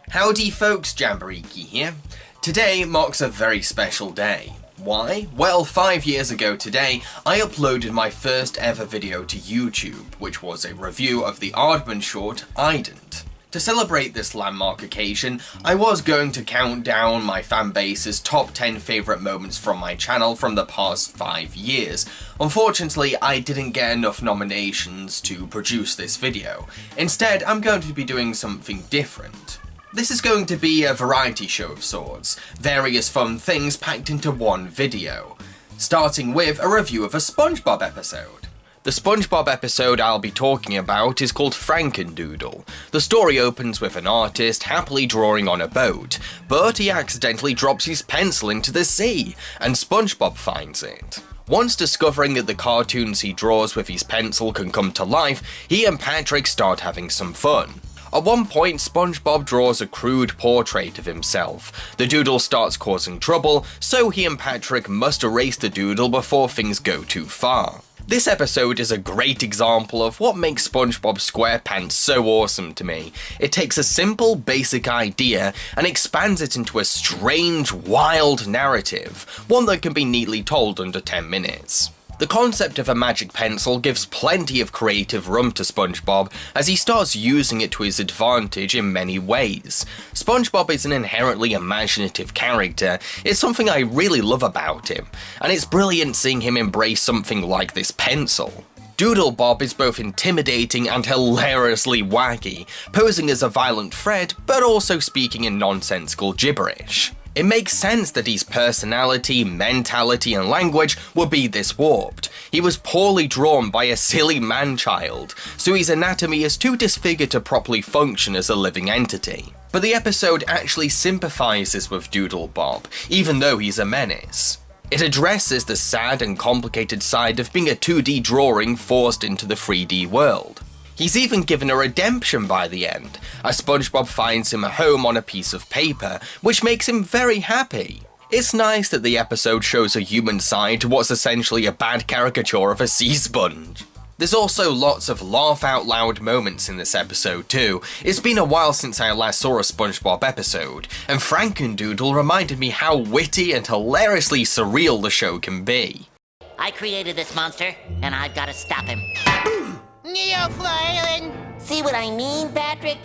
Howdy folks, Jambareeqi here. Today marks a very special day. Why? Well, 5 years ago today, I uploaded my first ever video to YouTube, which was a review of the Aardman short, Ident. To celebrate this landmark occasion, I was going to count down my fanbase's top 10 favourite moments from my channel from the past 5 years. Unfortunately, I didn't get enough nominations to produce this video. Instead, I'm going to be doing something different. This is going to be a variety show of sorts, various fun things packed into one video, starting with a review of a Spongebob episode. The Spongebob episode I'll be talking about is called Franken Doodle. The story opens with an artist happily drawing on a boat, but he accidentally drops his pencil into the sea, and Spongebob finds it. Once discovering that the cartoons he draws with his pencil can come to life, he and Patrick start having some fun. At one point, Spongebob draws a crude portrait of himself. The doodle starts causing trouble, so he and Patrick must erase the doodle before things go too far. This episode is a great example of what makes SpongeBob SquarePants so awesome to me. It takes a simple, basic idea and expands it into a strange, wild narrative, one that can be neatly told under 10 minutes. The concept of a magic pencil gives plenty of creative room to SpongeBob as he starts using it to his advantage in many ways. SpongeBob is an inherently imaginative character, it's something I really love about him, and it's brilliant seeing him embrace something like this pencil. Doodlebob is both intimidating and hilariously wacky, posing as a violent threat but also speaking in nonsensical gibberish. It makes sense that his personality, mentality and language would be this warped. He was poorly drawn by a silly man-child, so his anatomy is too disfigured to properly function as a living entity. But the episode actually sympathises with Doodlebob, even though he's a menace. It addresses the sad and complicated side of being a 2D drawing forced into the 3D world. He's even given a redemption by the end, as SpongeBob finds him a home on a piece of paper, which makes him very happy. It's nice that the episode shows a human side to what's essentially a bad caricature of a sea sponge. There's also lots of laugh out loud moments in this episode too. It's been a while since I last saw a SpongeBob episode, and Franken Doodle reminded me how witty and hilariously surreal the show can be. I created this monster, and I've got to stop him. See what I mean, Patrick?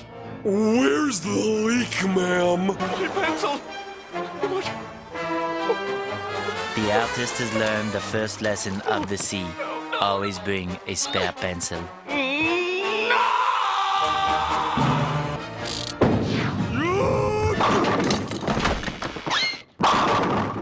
Where's the leak, ma'am? My pencil! The artist has learned the first lesson of the sea. Always bring a spare pencil.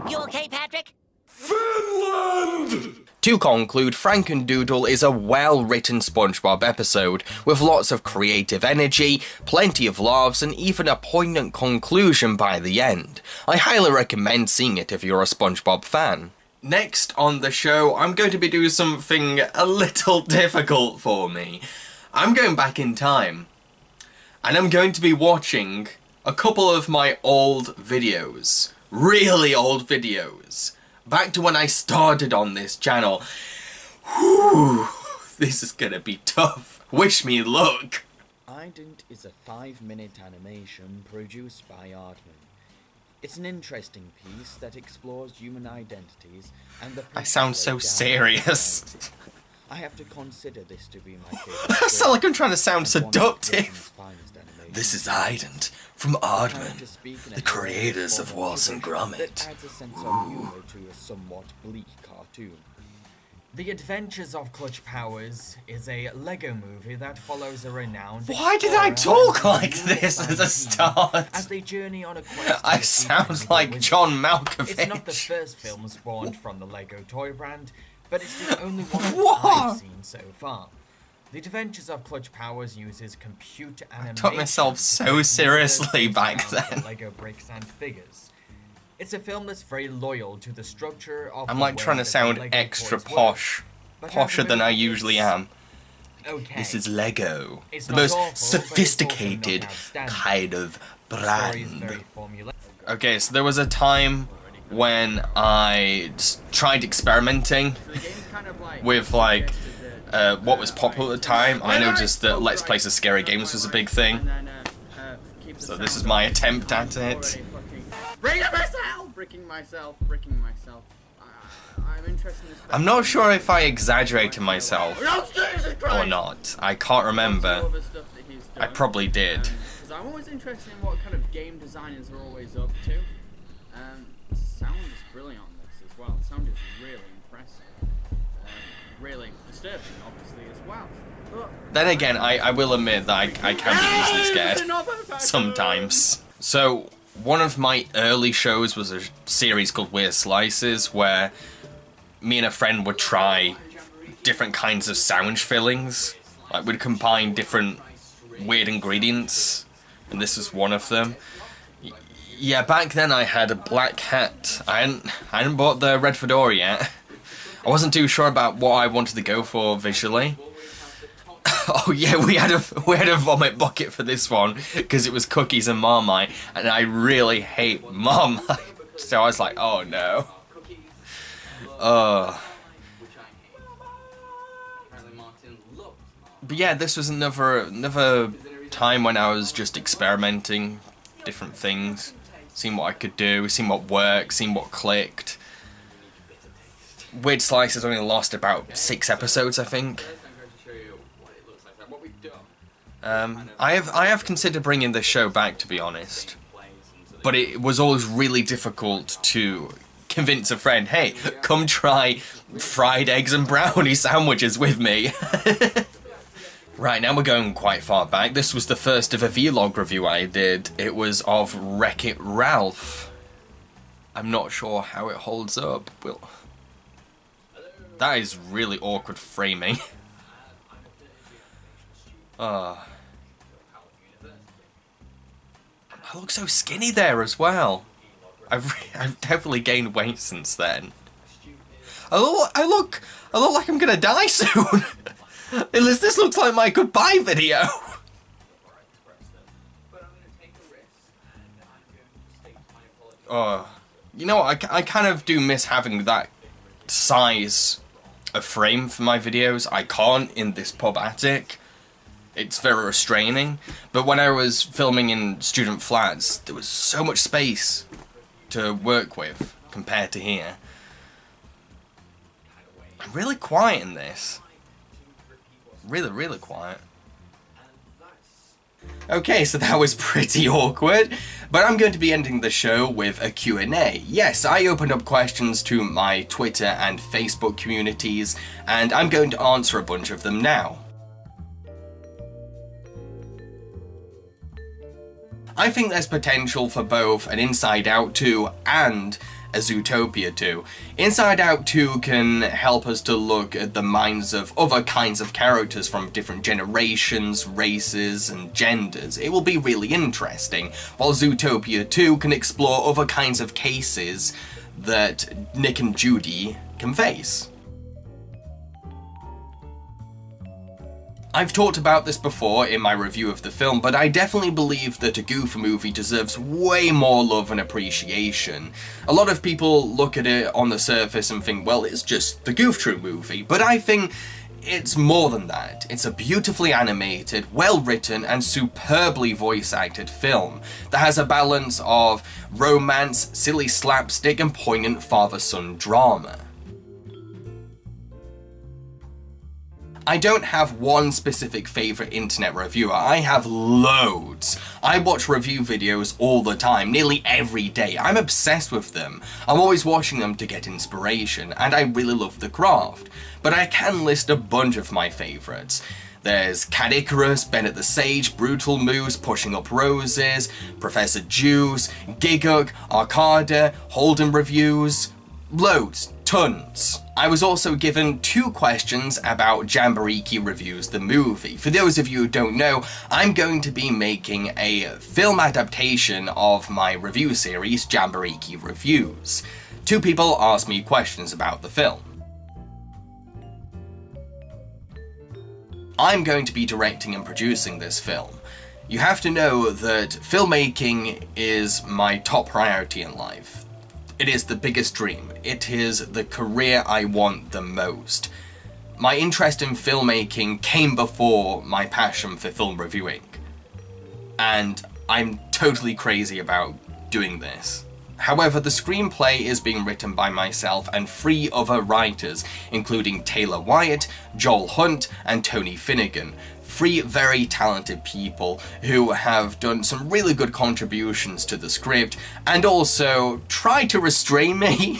You okay, Patrick? Finland! To conclude, Franken Doodle is a well-written SpongeBob episode, with lots of creative energy, plenty of laughs, and even a poignant conclusion by the end. I highly recommend seeing it if you're a SpongeBob fan. Next on the show, I'm going to be doing something a little difficult for me. I'm going back in time, and I'm going to be watching a couple of my old videos. Really old videos. Back to when I started on this channel. Whew, this is gonna be tough. Wish me luck. Ident is a 5-minute animation produced by Aardman. It's an interesting piece that explores human identities and the... I sound so serious. I have to consider this to be my favorite. I sound like I'm trying to sound seductive. This is Ident from Aardman, the creators of Wallace and Gromit. That adds a sense of humor to a somewhat bleak cartoon. The Adventures of Clutch Powers is a Lego movie that follows a renowned... Why did I talk like this at the start? As they journey on a quest... I sound like John Malkovich. It's not the first film spawned from the Lego toy brand, but it's the only one What? I've seen so far. The Adventures of Clutch Powers uses computer animation... I took myself so seriously back then. Lego bricks and figures. It's a film that's very loyal to the structure of... I'm like trying to sound extra posh. Posher than I usually am. Okay. This is Lego. It's The not most awful, but it's also sophisticated not outstanding. kind of The story is brand. very formulaic. Okay, so there was a time when I tried experimenting with like what was popular at the time. I noticed that Let's Play Some Scary Games was a big thing. So this is my attempt at it. Bricking myself. I'm interested in this. I'm not sure if I exaggerated myself or not. I can't remember. I probably did. Because I'm always interested in what kind of game designers are always up to. Sound is brilliant on this as well. Sound is really impressive. Really disturbing, obviously, as well. But Then again, I will admit that I can be easily scared sometimes. So, one of my early shows was a series called Weird Slices, where me and a friend would try different kinds of sound fillings. Like, we'd combine different weird ingredients, and this was one of them. Yeah, back then I had a black hat. I hadn't bought the red fedora yet. I wasn't too sure about what I wanted to go for visually. Oh yeah, we had a vomit bucket for this one because it was cookies and Marmite, and I really hate Marmite. So I was like, oh no. But yeah, this was another time when I was just experimenting different things, seeing what I could do, seeing what worked, seeing what clicked. Weird Slices only lost about 6 episodes, I think. I have considered bringing this show back, to be honest, but it was always really difficult to convince a friend, hey, come try fried eggs and brownie sandwiches with me. Right, now we're going quite far back. This was the first of a vlog review I did. It was of Wreck-It Ralph. I'm not sure how it holds up. That is really awkward framing. I look so skinny there as well. I've definitely gained weight since then. I look like I'm gonna die soon. This looks like my goodbye video. You know what, I kind of do miss having that size of frame for my videos. I can't in this pub attic. It's very restraining. But when I was filming in student flats, there was so much space to work with compared to here. I'm really quiet in this. Really quiet. Okay, so that was pretty awkward, but I'm going to be ending the show with a Q&A. Yes, I opened up questions to my Twitter and Facebook communities, and I'm going to answer a bunch of them now. I think there's potential for both an Inside Out 2 and a Zootopia 2. Inside Out 2 can help us to look at the minds of other kinds of characters from different generations, races, and genders. It will be really interesting, while Zootopia 2 can explore other kinds of cases that Nick and Judy can face. I've talked about this before in my review of the film, but I definitely believe that a Goof movie deserves way more love and appreciation. A lot of people look at it on the surface and think, well, it's just the Goof Troop movie, but I think it's more than that. It's a beautifully animated, well-written, and superbly voice-acted film that has a balance of romance, silly slapstick, and poignant father-son drama. I don't have one specific favourite internet reviewer, I have loads. I watch review videos all the time, nearly every day. I'm obsessed with them. I'm always watching them to get inspiration, and I really love the craft. But I can list a bunch of my favourites. There's Cat Icarus, Bennett the Sage, Brutal Moose, Pushing Up Roses, Professor Juice, Giguk, Arcada, Holden Reviews, loads. Tons. I was also given 2 questions about Jambareeqi Reviews the movie. For those of you who don't know, I'm going to be making a film adaptation of my review series, Jambareeqi Reviews. 2 people asked me questions about the film. I'm going to be directing and producing this film. You have to know that filmmaking is my top priority in life. It is the biggest dream. It is the career I want the most. My interest in filmmaking came before my passion for film reviewing. And I'm totally crazy about doing this. However, the screenplay is being written by myself and 3 other writers, including Taylor Wyatt, Joel Hunt, and Tony Finnegan. 3 very talented people who have done some really good contributions to the script and also try to restrain me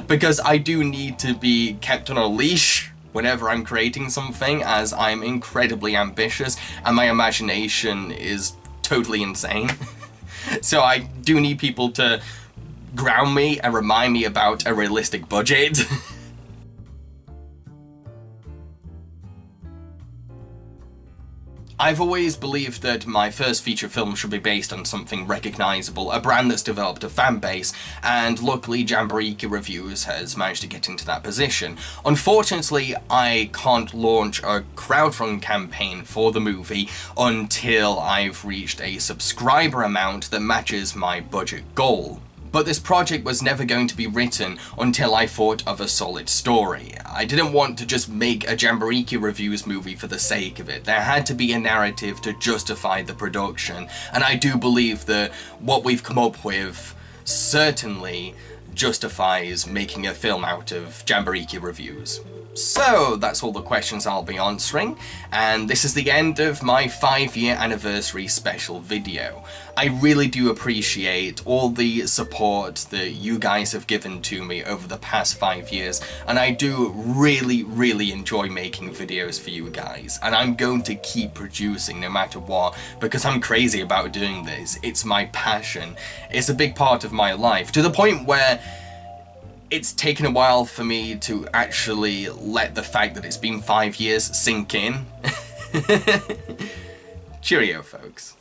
because I do need to be kept on a leash whenever I'm creating something, as I'm incredibly ambitious and my imagination is totally insane. So I do need people to ground me and remind me about a realistic budget. I've always believed that my first feature film should be based on something recognisable, a brand that's developed a fan base, and luckily Jambareeqi Reviews has managed to get into that position. Unfortunately, I can't launch a crowdfunding campaign for the movie until I've reached a subscriber amount that matches my budget goal. But this project was never going to be written until I thought of a solid story. I didn't want to just make a Jambareeqi Reviews movie for the sake of it. There had to be a narrative to justify the production, and I do believe that what we've come up with certainly justifies making a film out of Jambareeqi Reviews. So that's all the questions I'll be answering, and this is the end of my 5-year anniversary special video. I really do appreciate all the support that you guys have given to me over the past 5 years, and I do really enjoy making videos for you guys, and I'm going to keep producing no matter what, because I'm crazy about doing this. It's my passion. It's a big part of my life, to the point where it's taken a while for me to actually let the fact that it's been 5 years sink in. Cheerio, folks.